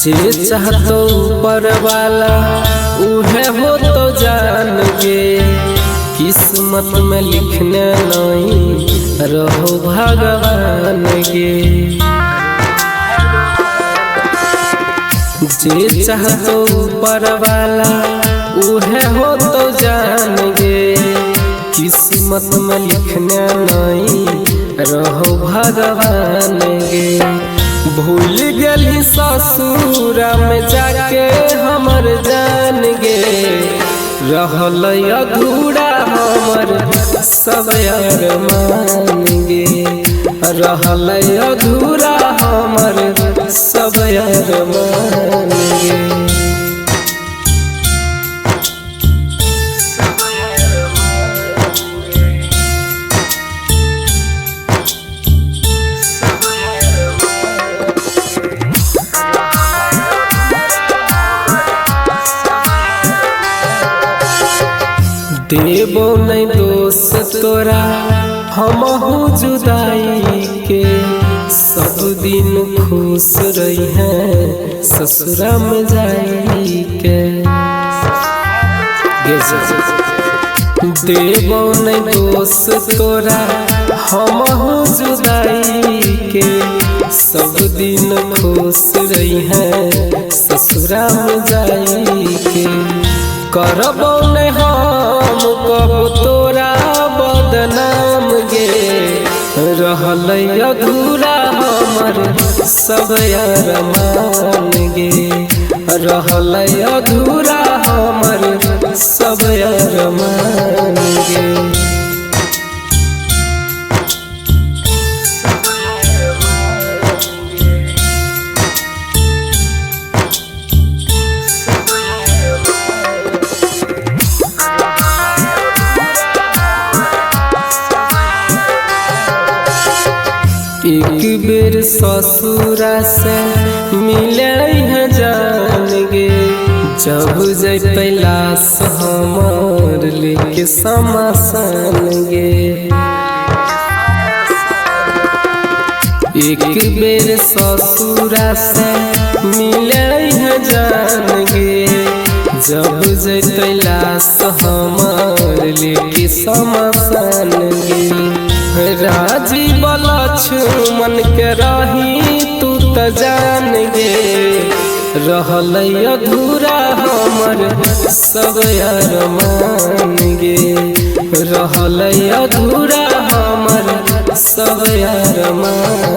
जे चाहतो ऊपर वाला उहे हो तो जान गे, किस्मत में लिखने नहीं रहो भगवान गे। जे चाहतो ऊपर वाला उहे हो तो जान गे, किस्मत में लिखने नहीं रहो भगवान गे। भूल गली ससुरा में जाके हमर जान गे, रहल अधूरा हमर सब अरमान गे, रहल अधूरा हमर सब अरमान गे। देबो नहीं दोष तोरा हमहू जुदाई के, सब दिन खुश रही है ससुरा में जाई के। देबो नहीं दोष तोरा हमहू जुदाई के, सब दिन खुश रही है ससुरा में जाई के। करबो नहीं हम कबो तोरा बदनाम गे, रहल अधूरा हमर सब अरमान गे, रहल अधूरा हमर सब अरमान गे। एक बेर ससुरा से मिले है जान गे, जब जैते लाश हमार लेके शमशान गे। एक बेर ससुरा से मिले है जान गे, जब जैते लाश हमार लेके शमशान गे। राजीव लक्ष्मण के रही तू त जान गे, रहल अधूरा हमर सब अरमान गे, रहल अधूरा हमर सब अरमान।